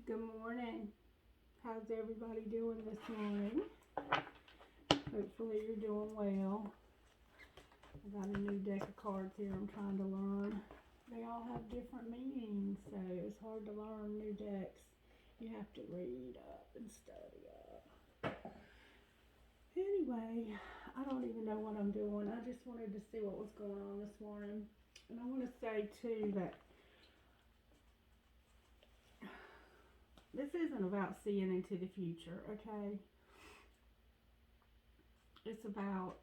Good morning. How's everybody doing this morning? Hopefully you're doing well. I got a new deck of cards here I'm trying to learn. They all have different meanings, so it's hard to learn new decks. You have to read up and study up. Anyway, I don't even know what I'm doing. I just wanted to see what was going on this morning. And I want to say too that this isn't about seeing into the future, okay? It's about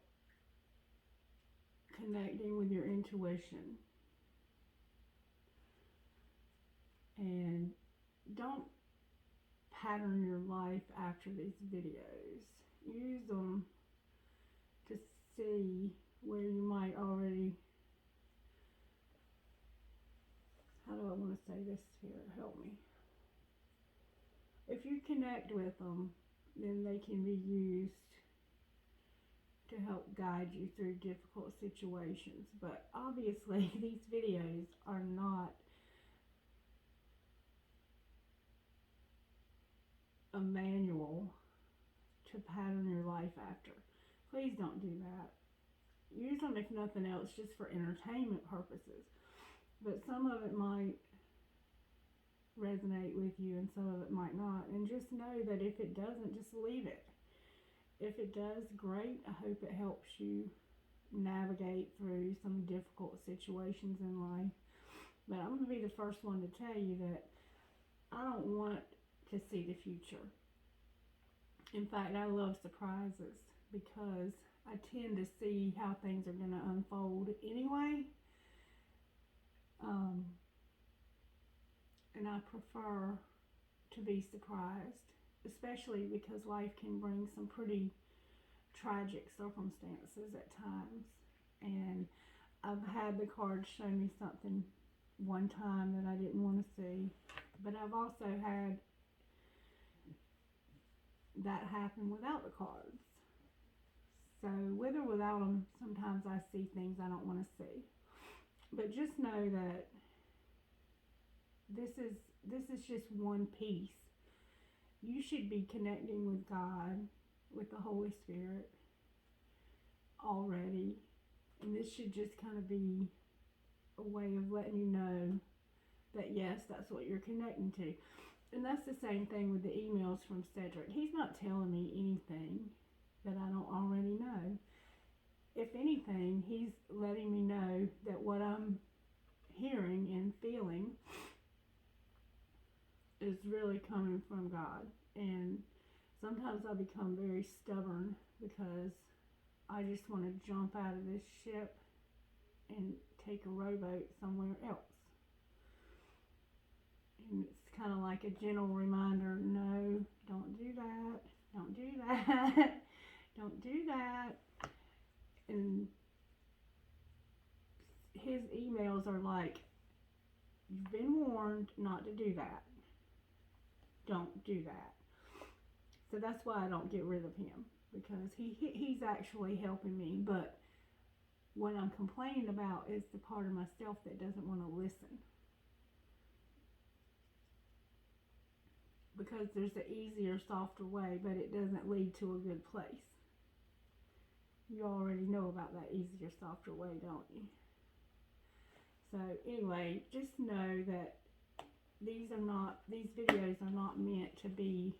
connecting with your intuition. And don't pattern your life after these videos. Use them to see where you might already, how do I want to say this here? Help me. If you connect with them, then they can be used to help guide you through difficult situations. But obviously, these videos are not a manual to pattern your life after. Please don't do that. Use them, if nothing else, just for entertainment purposes. But some of it might resonate with you and some of it might not. And just know that if it doesn't, just leave it. If it does, great. I hope it helps you navigate through some difficult situations in life. But I'm going to be the first one to tell you that I don't want to see the future. In fact, I love surprises because I tend to see how things are going to unfold anyway. And I prefer to be surprised, especially because life can bring some pretty tragic circumstances at times. And I've had the cards show me something one time that I didn't want to see, but I've also had that happen without the cards. So with or without them, sometimes I see things I don't want to see. But just know that this is just one piece. You should be connecting with God, with the Holy Spirit already. And this should just kind of be a way of letting you know that yes, that's what you're connecting to. And that's the same thing with the emails from Cedric. He's not telling me anything that I don't already know. If anything, he's letting me know that what I'm hearing and feeling is really coming from God. And sometimes I become very stubborn because I just want to jump out of this ship and take a rowboat somewhere else. And it's kind of like a gentle reminder, no, don't do that, don't do that, don't do that. And his emails are like, you've been warned not to do that. Don't do that. So that's why I don't get rid of him, because he's actually helping me. But what I'm complaining about is the part of myself that doesn't want to listen. Because there's an easier, softer way, but it doesn't lead to a good place. You already know about that easier, softer way, don't you? So anyway, just know that these videos are not meant to be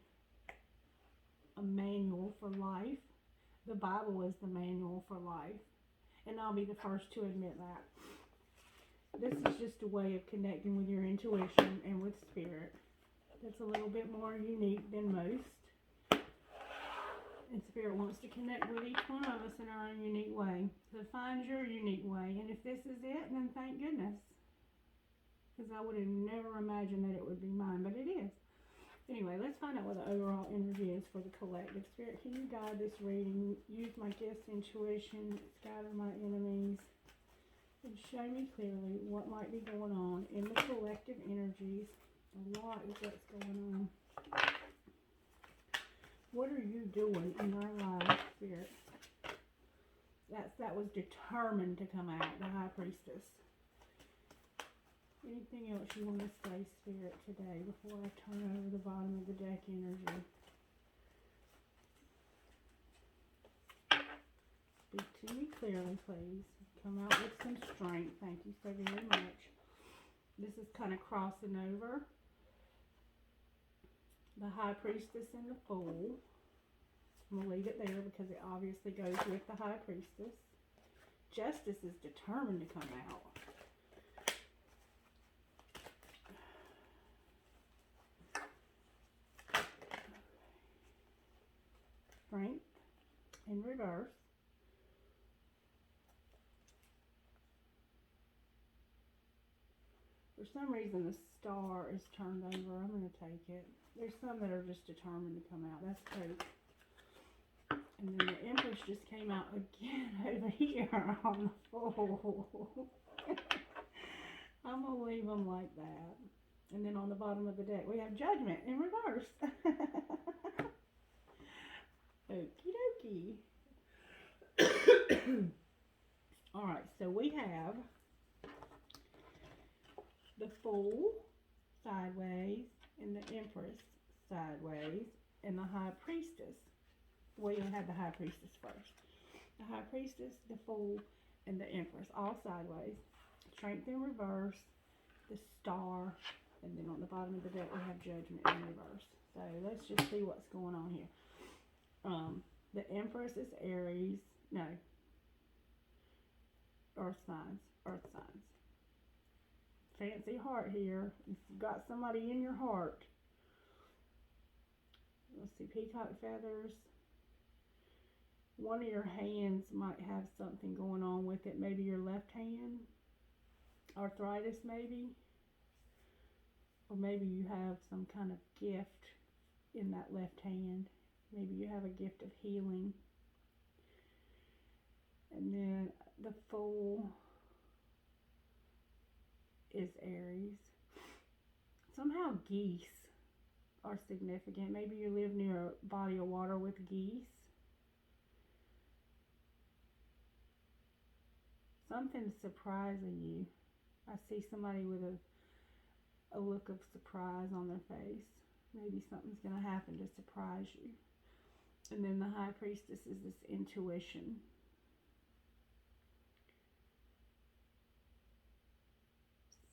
a manual for life. The Bible is the manual for life. And I'll be the first to admit that. This is just a way of connecting with your intuition and with spirit. That's a little bit more unique than most. And Spirit wants to connect with each one of us in our own unique way. So find your unique way. And if this is it, then thank goodness. Because I would have never imagined that it would be mine, but it is. Anyway, let's find out what the overall energy is for the collective. Spirit, can you guide this reading? Use my gifts, intuition, scatter my enemies, and show me clearly what might be going on in the collective energies. A lot is what's going on. What are you doing in our lives, Spirit? That was determined to come out, the High Priestess. Anything else you want to say, Spirit, today before I turn over the bottom of the deck energy? Speak to me clearly, please. Come out with some strength. Thank you so very much. This is kind of crossing over the High Priestess and the Fool. I'm going to leave it there because it obviously goes with the High Priestess. Justice is determined to come out. Strength in reverse. For some reason the Star is turned over. I'm going to take it. There's some that are just determined to come out. That's Coke. And then the Empress just came out again over here on the Fool. I'm going to leave them like that. And then on the bottom of the deck we have Judgment in reverse. Okie dokie. Alright, so we have the Fool sideways and the Empress sideways and the High Priestess. Well, you have the High Priestess first. The High Priestess, the Fool, and the Empress all sideways. Strength in reverse, the Star, and then on the bottom of the deck we have Judgment in reverse. So let's just see what's going on here. The Empress is Aries. No. Earth signs. Earth signs. Fancy heart here. If you've got somebody in your heart. Let's see. Peacock feathers. One of your hands might have something going on with it. Maybe your left hand. Arthritis maybe. Or maybe you have some kind of gift in that left hand. Maybe you have a gift of healing. And then the Fool is Aries. Somehow geese are significant. Maybe you live near a body of water with geese. Something's surprising you. I see somebody with a look of surprise on their face. Maybe something's going to happen to surprise you. And then the High Priestess is this intuition.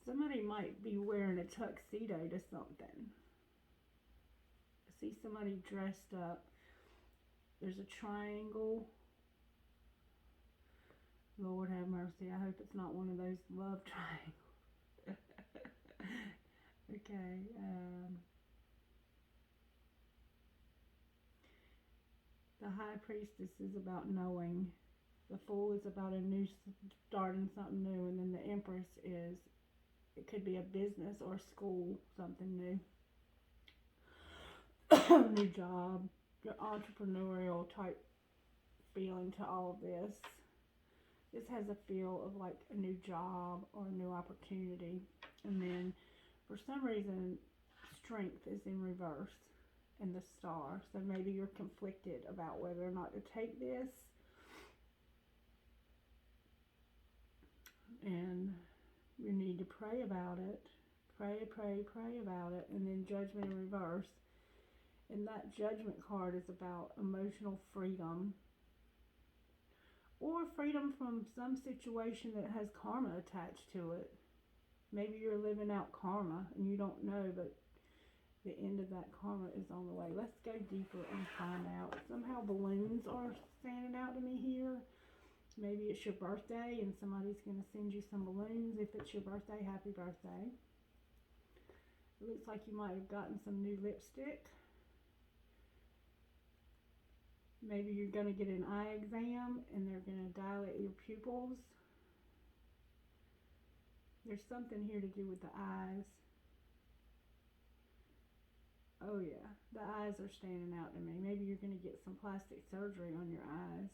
Somebody might be wearing a tuxedo to something. I see somebody dressed up. There's a triangle. Lord have mercy. I hope it's not one of those love triangles. Okay. The High Priestess is about knowing. The Fool is about a new, starting something new. And then the Empress is, it could be a business or school, something new. New job. Your entrepreneurial type feeling to all of this. This has a feel of like a new job or a new opportunity. And then for some reason, Strength is in reverse. And the Star. So maybe you're conflicted about whether or not to take this. And you need to pray about it. Pray about it. And then Judgment in reverse. And that Judgment card is about emotional freedom. Or freedom from some situation that has karma attached to it. Maybe you're living out karma and you don't know, but the end of that karma is on the way. Let's go deeper and find out. Somehow balloons are standing out to me here. Maybe it's your birthday and somebody's going to send you some balloons. If it's your birthday, happy birthday. It looks like you might have gotten some new lipstick. Maybe you're going to get an eye exam and they're going to dilate your pupils. There's something here to do with the eyes. Oh yeah, the eyes are standing out to me. Maybe you're going to get some plastic surgery on your eyes.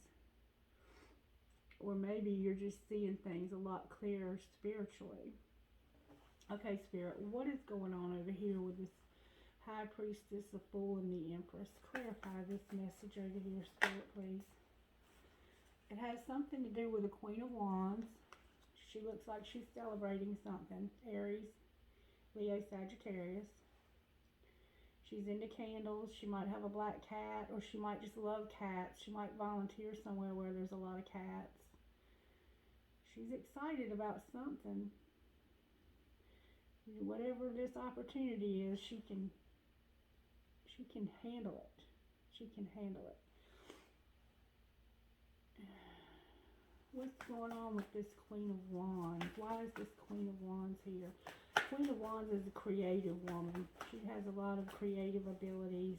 Or maybe you're just seeing things a lot clearer spiritually. Okay, Spirit, what is going on over here with this High Priestess, the Fool, and the Empress? Clarify this message over here, Spirit, please. It has something to do with the Queen of Wands. She looks like she's celebrating something. Aries, Leo, Sagittarius. She's into candles. She might have a black cat, or she might just love cats. She might volunteer somewhere where there's a lot of cats. She's excited about something. Whatever this opportunity is, she can handle it. She can handle it. What's going on with this Queen of Wands? Why is this Queen of Wands here? Queen of Wands is a creative woman. She has a lot of creative abilities.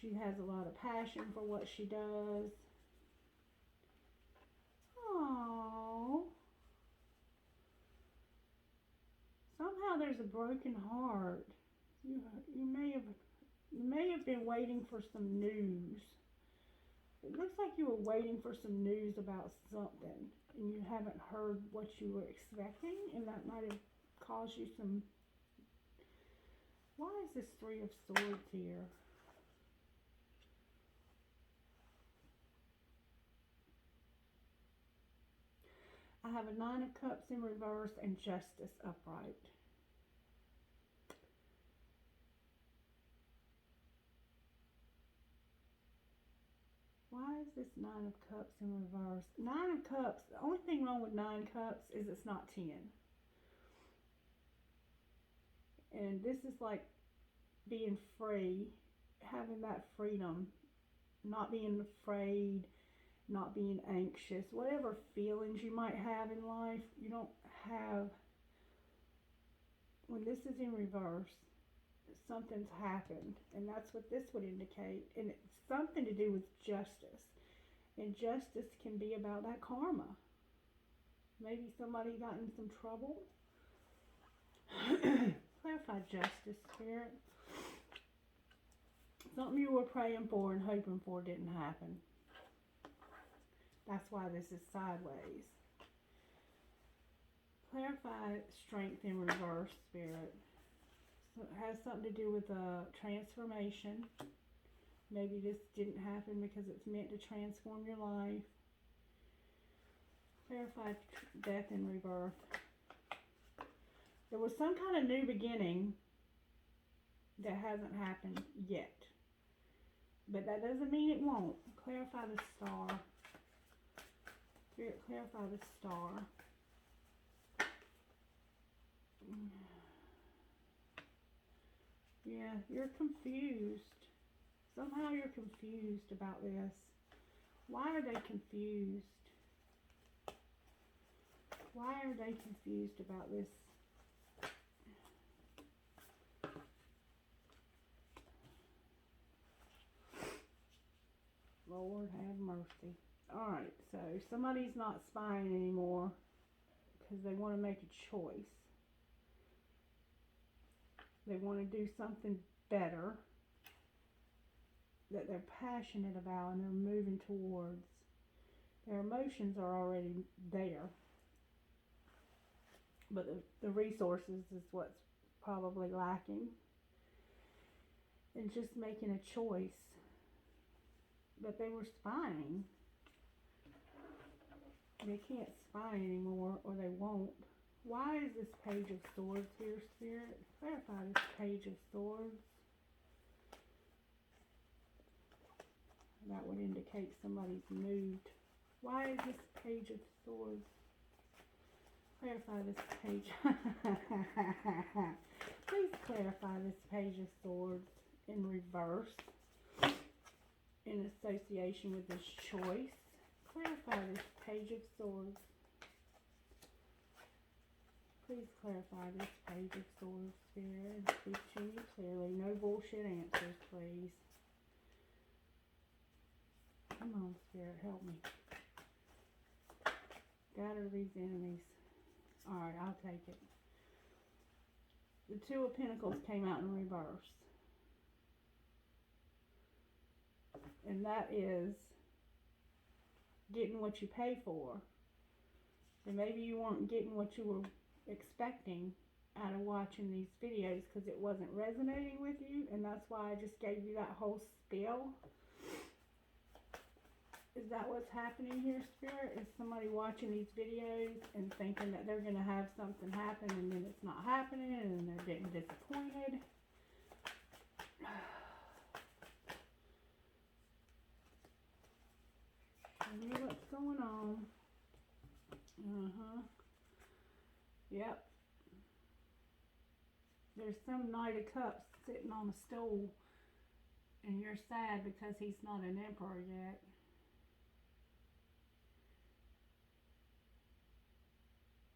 She has a lot of passion for what she does. Oh, somehow there's a broken heart. You may have been waiting for some news. It looks like you were waiting for some news about something, and you haven't heard what you were expecting, and that might have caused you some... Why is this Three of Swords here? I have a Nine of Cups in reverse and Justice upright. Why is this Nine of Cups in reverse? Nine of Cups, the only thing wrong with Nine Cups is it's not 10. And this is like being free, having that freedom, not being afraid, not being anxious. Whatever feelings you might have in life, you don't have. When this is in reverse, something's happened, and that's what this would indicate, and it's something to do with justice, and justice can be about that karma. Maybe somebody got in some trouble. Clarify justice, Spirit. Something you were praying for and hoping for didn't happen. That's why this is sideways. Clarify strength in reverse, Spirit. So it has something to do with a transformation. Maybe this didn't happen because it's meant to transform your life. Clarify death in rebirth. There was some kind of new beginning that hasn't happened yet. But that doesn't mean it won't. Clarify the star. Spirit, clarify the star. Yeah, you're confused. Somehow you're confused about this. Why are they confused? Why are they confused about this? Lord have mercy. Alright, so somebody's not spying anymore because they want to make a choice. They want to do something better that they're passionate about and they're moving towards. Their emotions are already there. But the resources is what's probably lacking. And just making a choice. But they were spying. They can't spy anymore, or they won't. Why is this Page of Swords here, Spirit? Clarify this Page of Swords. That would indicate somebody's moved. Why is this Page of Swords? Clarify this Page. Please clarify this Page of Swords in reverse. In association with this choice. Clarify this Page of Swords. Please clarify this Page of Swords, Spirit. Speak to me clearly. No bullshit answers, please. Come on, Spirit, help me. Scatter these enemies. Alright, I'll take it. The Two of Pentacles came out in reverse. And that is getting what you pay for. And maybe you weren't getting what you were expecting out of watching these videos because it wasn't resonating with you, and that's why I just gave you that whole spiel. Is that what's happening here, Spirit? Is somebody watching these videos and thinking that they're going to have something happen and then it's not happening and they're getting disappointed? Show me what's going on. Yep. There's some Knight of Cups sitting on a stool and you're sad because he's not an emperor yet.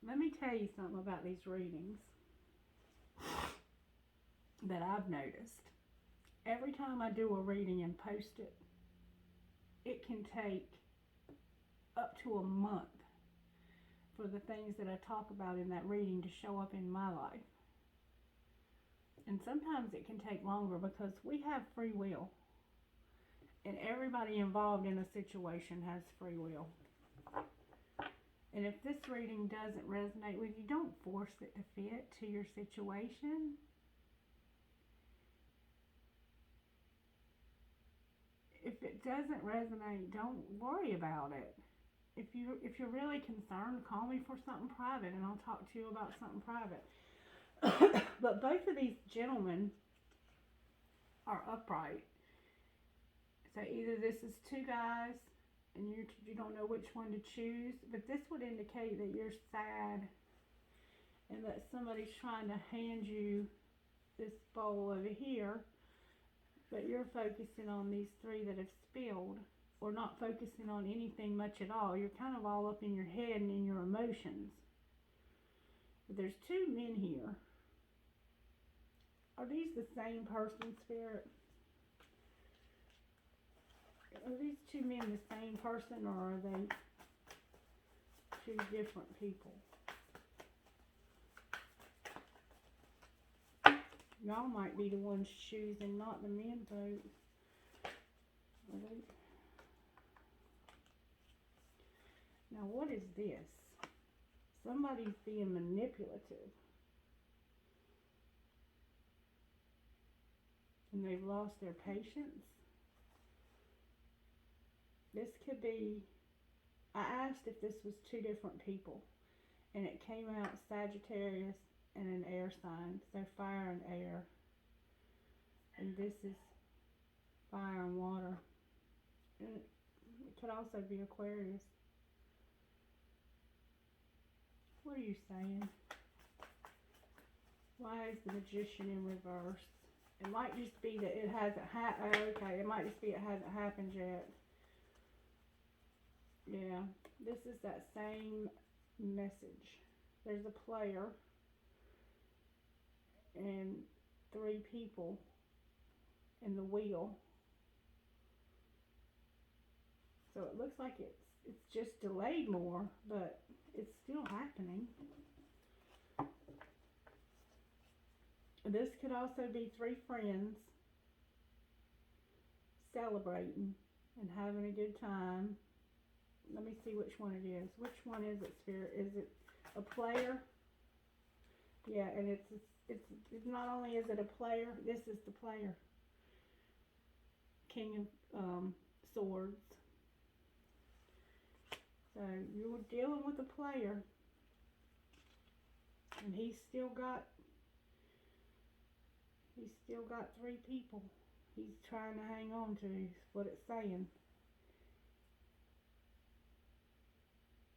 Let me tell you something about these readings that I've noticed. Every time I do a reading and post it, it can take up to a month for the things that I talk about in that reading to show up in my life. And sometimes it can take longer because we have free will. And everybody involved in a situation has free will. And if this reading doesn't resonate with you, don't force it to fit to your situation. If it doesn't resonate, don't worry about it. If you're really concerned, call me for something private and I'll talk to you about something private. But both of these gentlemen are upright. So either this is two guys and you don't know which one to choose, but this would indicate that you're sad and that somebody's trying to hand you this bowl over here, but you're focusing on these three that have spilled, or not focusing on anything much at all. You're kind of all up in your head and in your emotions. But there's two men here. Are these the same person, Spirit? Are these two men the same person, or are they two different people? Y'all might be the ones choosing, not the men vote. Now what is this? Somebody's being manipulative. And they've lost their patience. This could be, I asked if this was two different people, and it came out Sagittarius and an air sign, so fire and air. And this is fire and water. And it could also be Aquarius. What are you saying? Why is the Magician in reverse? It might just be that it hasn't happened. Okay, it might just be it hasn't happened yet. Yeah, this is that same message. There's a player and three people in the wheel. So it looks like it's just delayed more, but it's still happening. This could also be three friends celebrating and having a good time. Let me see which one it is. Which one is it, Spirit? Is it a player? Yeah, and it's not only is it a player, this is the player. King of Swords. So you're dealing with a player, and he's still got three people he's trying to hang on to, is what it's saying.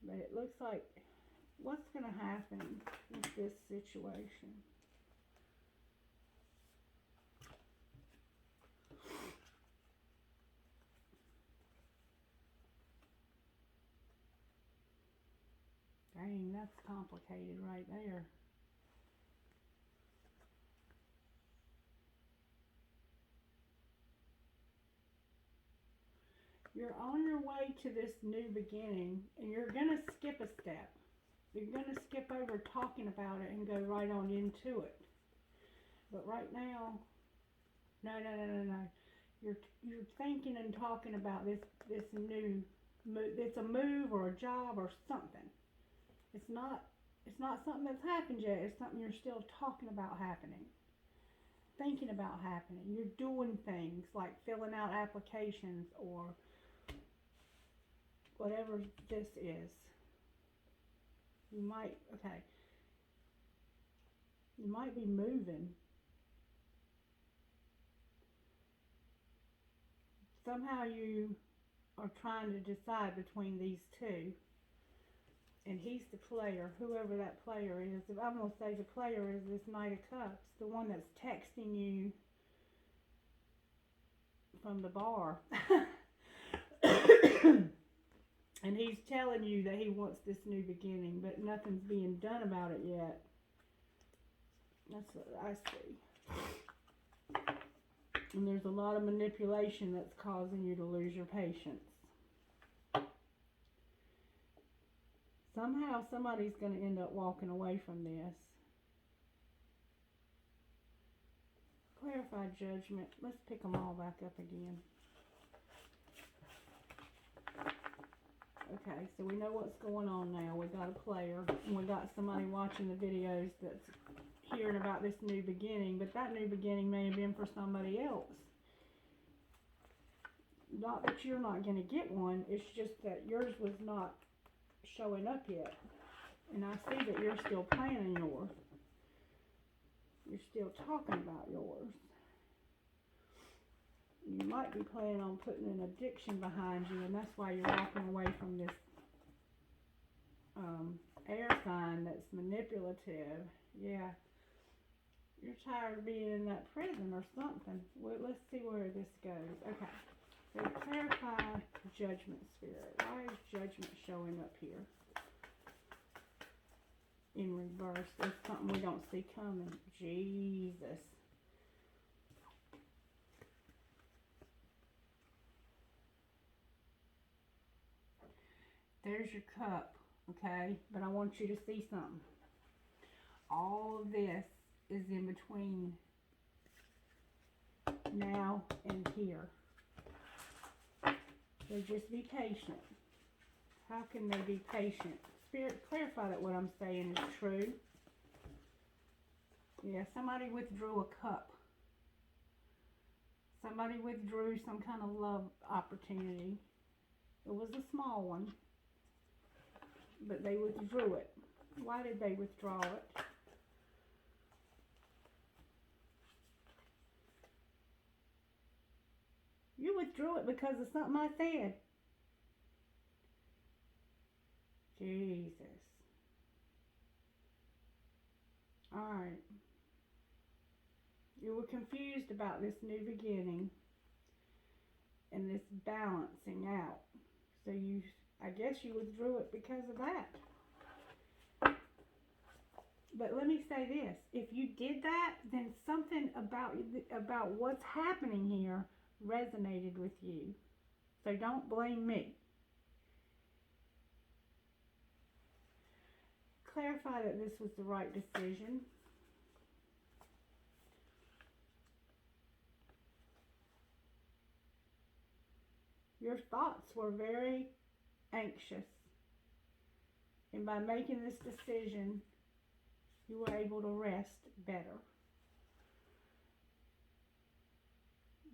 But it looks like, what's going to happen with this situation? Dang, that's complicated right there. You're on your way to this new beginning, and you're going to skip a step. You're going to skip over talking about it and go right on into it. But right now, no. You're thinking and talking about this new move. It's a move or a job or something. It's not something that's happened yet. It's something you're still talking about happening. Thinking about happening. You're doing things like filling out applications or whatever this is. You might, okay, you might be moving. Somehow you are trying to decide between these two. And he's the player, whoever that player is. I'm going to say the player is this Knight of Cups, the one that's texting you from the bar. And he's telling you that he wants this new beginning, but nothing's being done about it yet. That's what I see. And there's a lot of manipulation that's causing you to lose your patience. Somehow somebody's going to end up walking away from this. Clarified judgment. Let's pick them all back up again. Okay, so we know what's going on now. We got a player, and we got somebody watching the videos that's hearing about this new beginning, but that new beginning may have been for somebody else. Not that you're not going to get one, it's just that yours was not showing up yet. And I see that you're still planning yours. You're still talking about yours. You might be planning on putting an addiction behind you, and that's why you're walking away from this air sign that's manipulative. Yeah. You're tired of being in that prison or something. Well, let's see where this goes. Okay. So clarify judgment, Spirit. Why is judgment showing up here? In reverse. It's something we don't see coming. Jesus. There's your cup, okay? But I want you to see something. All of this is in between now and here. So just be patient. How can they be patient? Spirit, clarify that what I'm saying is true. Yeah, somebody withdrew a cup. Somebody withdrew some kind of love opportunity. It was a small one, but they withdrew it. Why did they withdraw it? You withdrew it because of something I said. Jesus. Alright. You were confused about this new beginning and this balancing out. So I guess you withdrew it because of that. But let me say this. If you did that, then something about what's happening here resonated with you. So don't blame me. Clarify that this was the right decision. Your thoughts were very anxious. And by making this decision, you were able to rest better.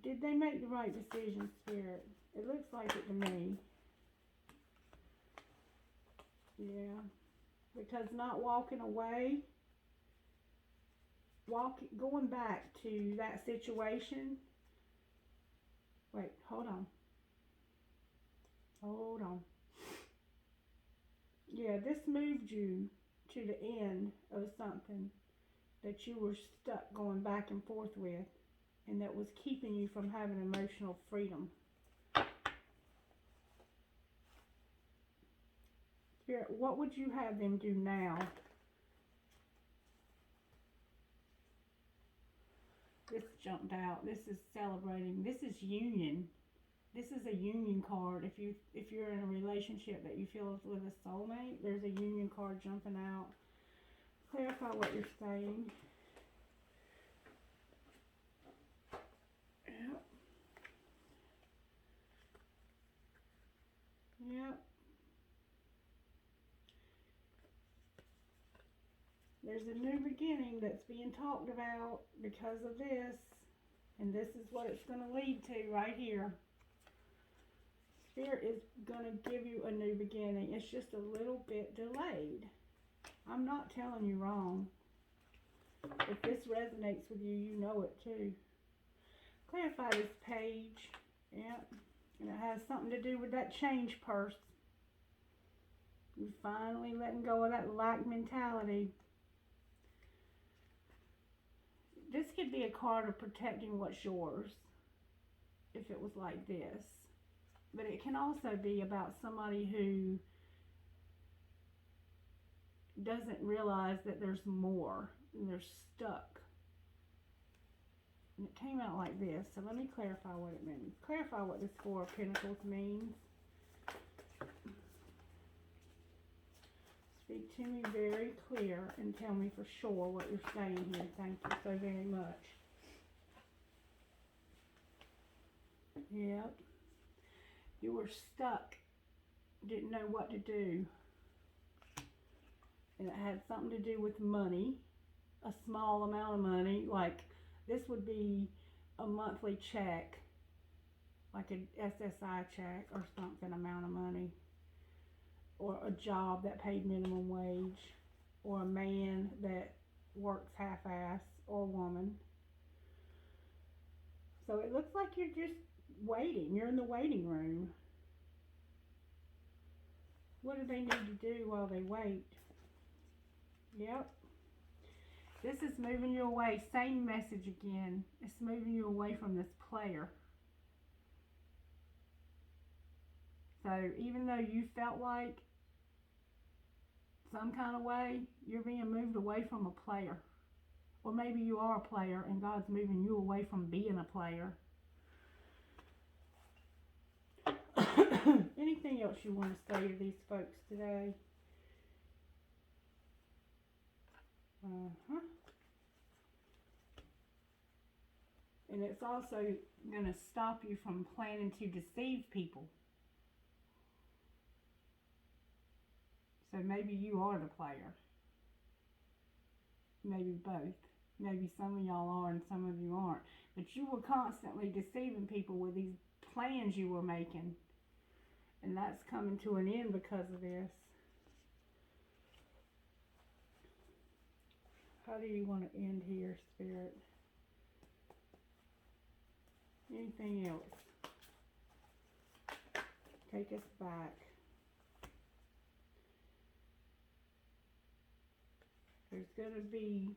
Did they make the right decision, Spirit? It looks like it to me. Yeah. Because not walking away, going back to that situation. Wait, hold on. Hold on. Yeah, this moved you to the end of something that you were stuck going back and forth with, and that was keeping you from having emotional freedom. Spirit, what would you have them do now? This jumped out. This is celebrating. This is union. This is a union card. If you're in a relationship that you feel is with a soulmate, there's a union card jumping out. Clarify what you're saying. Yep. Yep. There's a new beginning that's being talked about because of this. And this is what it's going to lead to right here. Spirit is going to give you a new beginning. It's just a little bit delayed. I'm not telling you wrong. If this resonates with you, you know it too. Clarify this page. Yep. And it has something to do with that change purse. You're finally letting go of that lack mentality. This could be a card of protecting what's yours, if it was like this. But it can also be about somebody who doesn't realize that there's more, and they're stuck. And it came out like this, so let me clarify what it means. Clarify what this Four of Pentacles means. Speak to me very clear and tell me for sure what you're saying here. Thank you so very much. Yep. You were stuck. Didn't know what to do. And it had something to do with money. A small amount of money. Like, this would be a monthly check. Like an SSI check or something amount of money. Or a job that paid minimum wage. Or a man that works half-ass. Or a woman. So it looks like you're just waiting. You're in the waiting room. What do they need to do while they wait? Yep. This is moving you away. Same message again. It's moving you away from this player. So even though you felt like some kind of way, you're being moved away from a player. Or maybe you are a player and God's moving you away from being a player. Anything else you want to say to these folks today? And it's also going to stop you from planning to deceive people. So maybe you are the player. Maybe both. Maybe some of y'all are and some of you aren't. But you were constantly deceiving people with these plans you were making. And that's coming to an end because of this. How do you want to end here, Spirit? Anything else? Take us back. There's going to be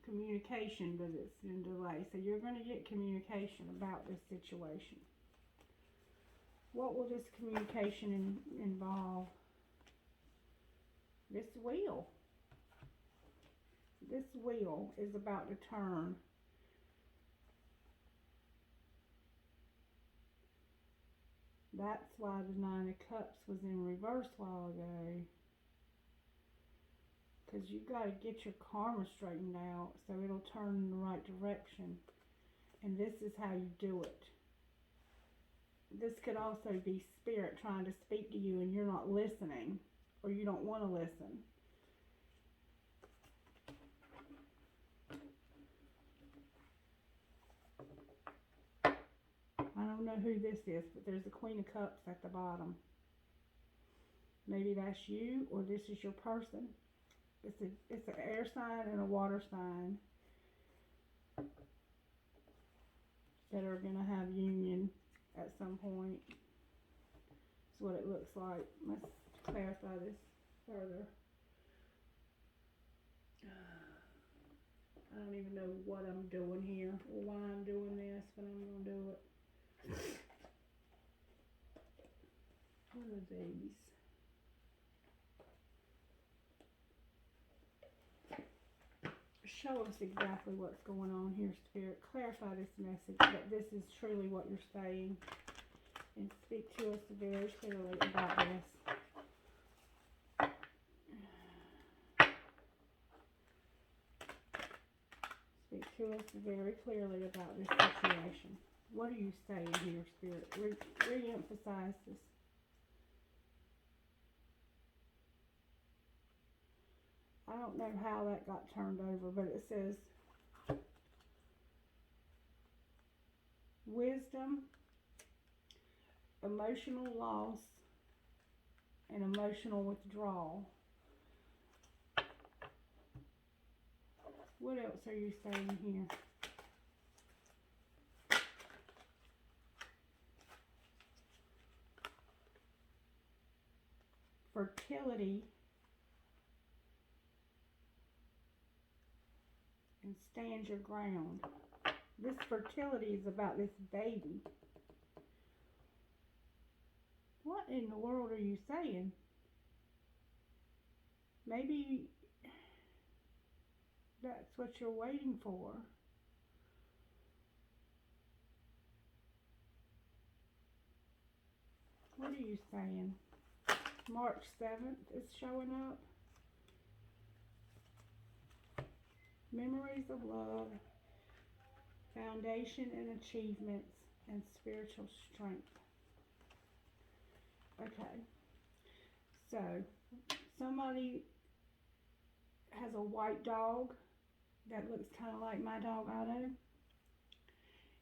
communication, but it's in delay. So you're going to get communication about this situation. What will this communication involve? This wheel. This wheel is about to turn. That's why the Nine of Cups was in reverse a while ago. Because you've got to get your karma straightened out so it'll turn in the right direction. And this is how you do it. This could also be Spirit trying to speak to you and you're not listening. Or you don't want to listen. I don't know who this is, but there's a Queen of Cups at the bottom. Maybe that's you or this is your person. It's an air sign and a water sign that are going to have union at some point. That's what it looks like. Let's clarify this further. I don't even know what I'm doing here or why I'm doing this, but I'm going to do it. What are these? Show us exactly what's going on here, Spirit. Clarify this message that this is truly what you're saying. And speak to us very clearly about this. Speak to us very clearly about this situation. What are you saying here, Spirit? Re-emphasize this. I don't know how that got turned over, but it says wisdom emotional loss and emotional withdrawal. What else are you saying here? Fertility and stand your ground. This fertility is about this baby. What in the world are you saying? Maybe that's what you're waiting for. What are you saying? March 7th is showing up. Memories of love, foundation and achievements, and spiritual strength. Okay. So, somebody has a white dog that looks kind of like my dog Otto.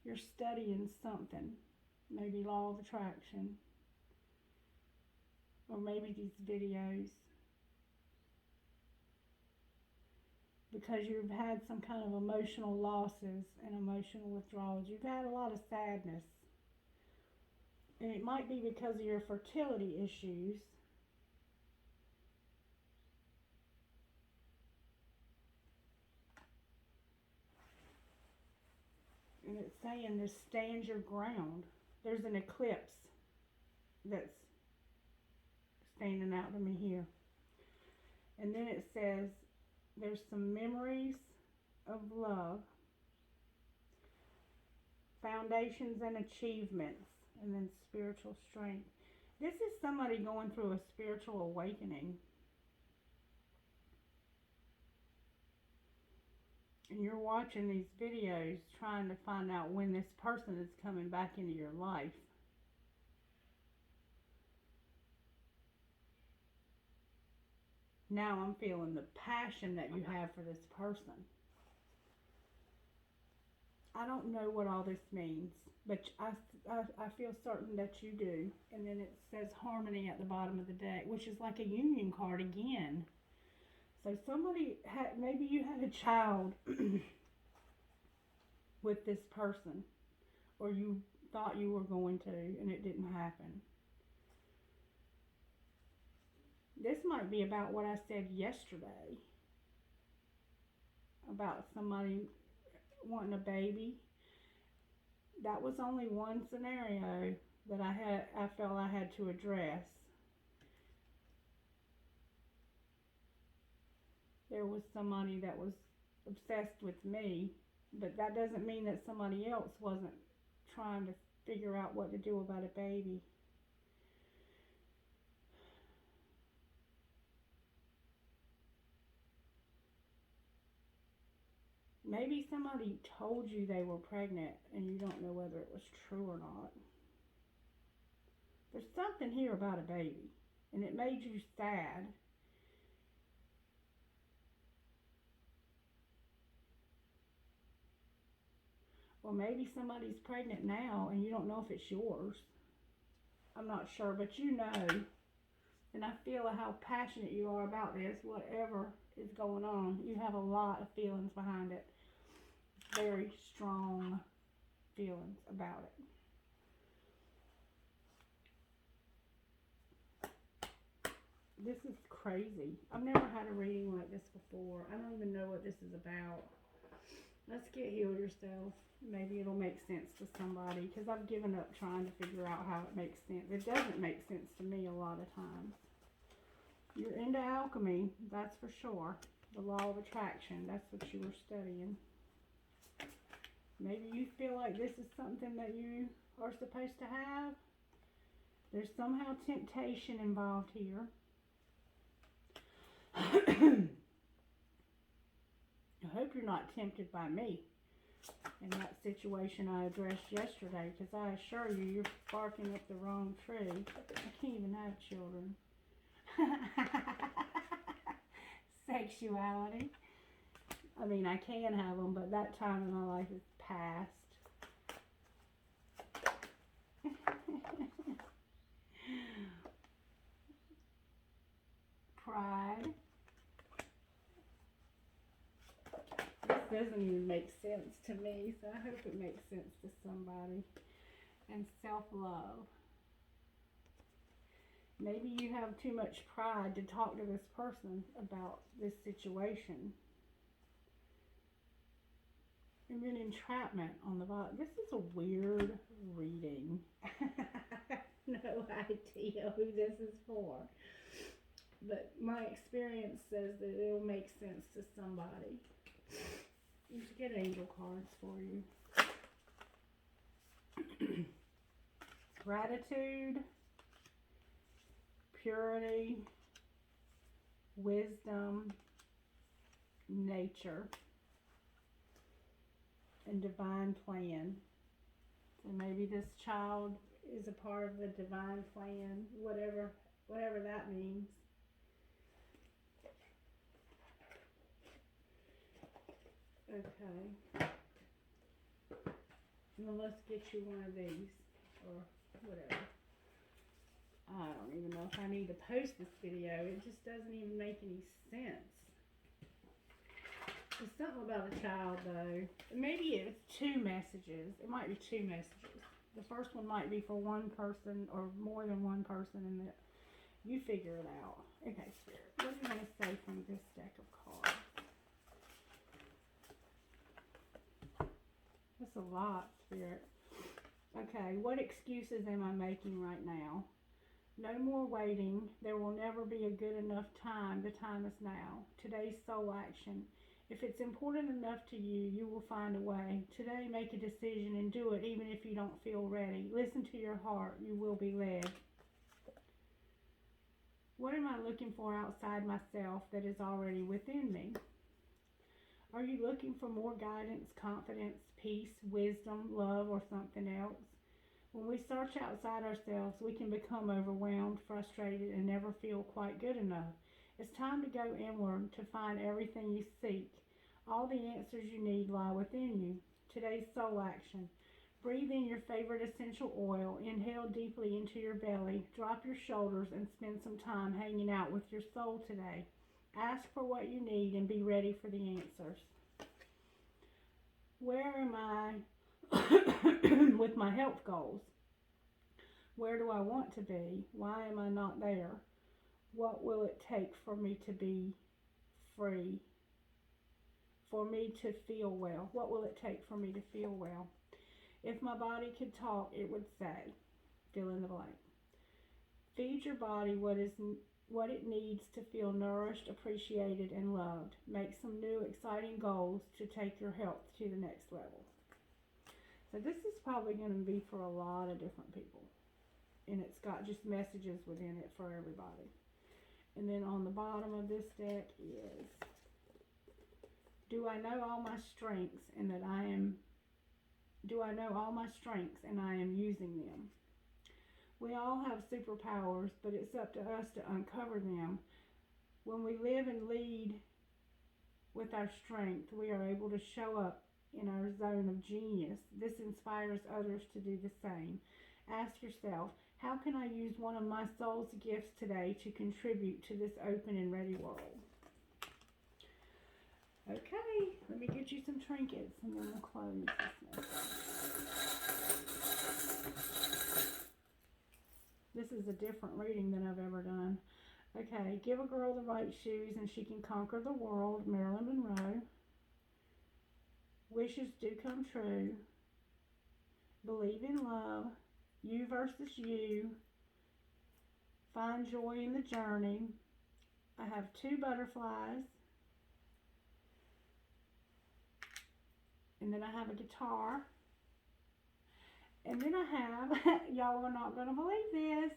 You're studying something. Maybe law of attraction. Or maybe these videos. Because you've had some kind of emotional losses and emotional withdrawals. You've had a lot of sadness. And it might be because of your fertility issues. And it's saying to stand your ground. There's an eclipse that's standing out to me here. And then it says there's some memories of love, foundations and achievements, and then spiritual strength. This is somebody going through a spiritual awakening. And you're watching these videos trying to find out when this person is coming back into your life. Now I'm feeling the passion that you have for this person. I don't know what all this means, but I feel certain that you do. And then it says harmony at the bottom of the deck, which is like a union card again. So somebody had, maybe you had a child with this person, or you thought you were going to, and it didn't happen. This might be about what I said yesterday, about somebody wanting a baby. That was only one scenario that I felt I had to address. There was somebody that was obsessed with me, but that doesn't mean that somebody else wasn't trying to figure out what to do about a baby. Maybe somebody told you they were pregnant and you don't know whether it was true or not. There's something here about a baby, and it made you sad. Or maybe somebody's pregnant now and you don't know if it's yours. I'm not sure, but you know. And I feel how passionate you are about this, whatever is going on. You have a lot of feelings behind it. Very strong feelings about it. This is crazy. I've never had a reading like this before. I don't even know what this is about. Let's get Heal Yourself. Maybe it'll make sense to somebody, because I've given up trying to figure out how it makes sense. It doesn't make sense to me a lot of times. You're into alchemy, that's for sure. The law of attraction, that's what you were studying. Maybe you feel like this is something that you are supposed to have. There's somehow temptation involved here. I hope you're not tempted by me in that situation I addressed yesterday, because I assure you, you're barking up the wrong tree. I can't even have children. Sexuality. I mean, I can have them, but that time in my life is past. doesn't even make sense to me, so I hope it makes sense to somebody. And self-love. Maybe you have too much pride to talk to this person about this situation. And then entrapment on the bottom. This is a weird reading. No idea who this is for. But my experience says that it'll make sense to somebody. You should get angel cards for you. Gratitude, purity, wisdom, nature, and divine plan. So maybe this child is a part of the divine plan, whatever that means. Okay. Well, let's get you one of these, or whatever. I don't even know if I need to post this video. It just doesn't even make any sense. There's something about a child, though. Maybe it's 2 messages. It might be 2 messages. The first one might be for one person or more than one person, and you figure it out. Okay, Spirit, what do you want to say from this deck of cards? That's a lot, Spirit. Okay, what excuses am I making right now? No more waiting. There will never be a good enough time. The time is now. Today's soul action. If it's important enough to you, you will find a way. Today, make a decision and do it even if you don't feel ready. Listen to your heart. You will be led. What am I looking for outside myself that is already within me? Are you looking for more guidance, confidence, peace, wisdom, love, or something else? When we search outside ourselves, we can become overwhelmed, frustrated, and never feel quite good enough. It's time to go inward to find everything you seek. All the answers you need lie within you. Today's soul action. Breathe in your favorite essential oil. Inhale deeply into your belly. Drop your shoulders and spend some time hanging out with your soul today. Ask for what you need and be ready for the answers. Where am I with my health goals? Where do I want to be? Why am I not there? What will it take for me to be free? For me to feel well? What will it take for me to feel well? If my body could talk, it would say, fill in the blank. Feed your body what it needs to feel nourished, appreciated, and loved. Make some new, exciting goals to take your health to the next level. So this is probably going to be for a lot of different people. And it's got just messages within it for everybody. And then on the bottom of this deck is, do I know all my strengths and I am using them? We all have superpowers, but it's up to us to uncover them. When we live and lead with our strength, we are able to show up in our zone of genius. This inspires others to do the same. Ask yourself, how can I use one of my soul's gifts today to contribute to this open and ready world? Okay, let me get you some trinkets and then we'll close this. This is a different reading than I've ever done. Okay, give a girl the right shoes and she can conquer the world. Marilyn Monroe. Wishes do come true. Believe in love. You versus you. Find joy in the journey. I have 2 butterflies. And then I have a guitar. And then I have, y'all are not going to believe this,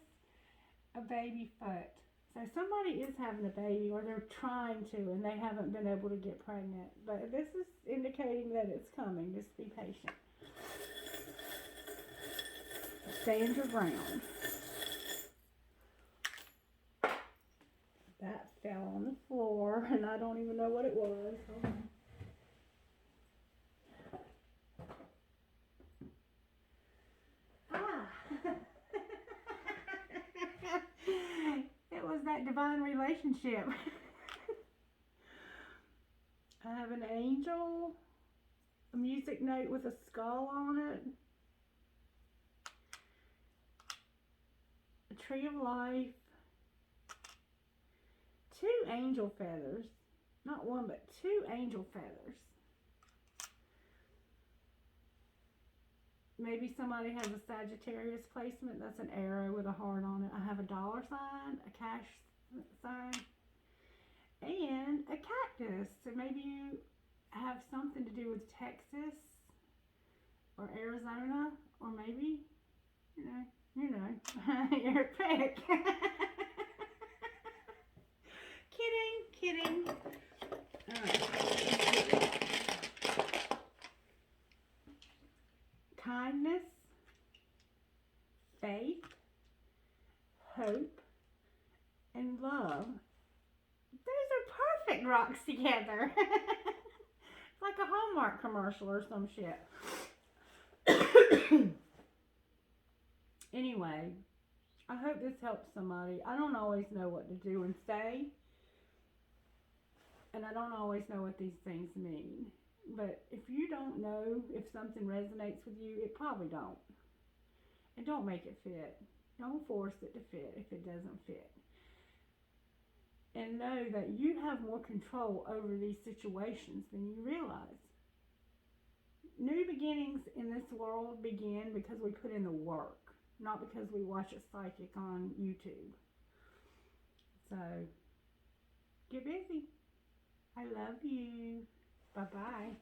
a baby foot. So somebody is having a baby, or they're trying to, and they haven't been able to get pregnant. But this is indicating that it's coming. Just be patient. Stand your ground. That fell on the floor, and I don't even know what it was. Hold on. It was that divine relationship. I have an angel, music note with a skull on it. A tree of life. 2 angel feathers. Not one, but 2 angel feathers. Maybe somebody has a Sagittarius placement. That's an arrow with a heart on it. I have a dollar sign, a cash sign, and a cactus. So maybe you have something to do with Texas or Arizona, or maybe, you know, your pick. Kidding. Kindness, faith, hope, and love. Those are perfect rocks together. It's like a Hallmark commercial or some shit. Anyway, I hope this helps somebody. I don't always know what to do and say. And I don't always know what these things mean. But if you don't know if something resonates with you, it probably don't. And don't make it fit. Don't force it to fit if it doesn't fit. And know that you have more control over these situations than you realize. New beginnings in this world begin because we put in the work, not because we watch a psychic on YouTube. So, get busy. I love you. Bye-bye.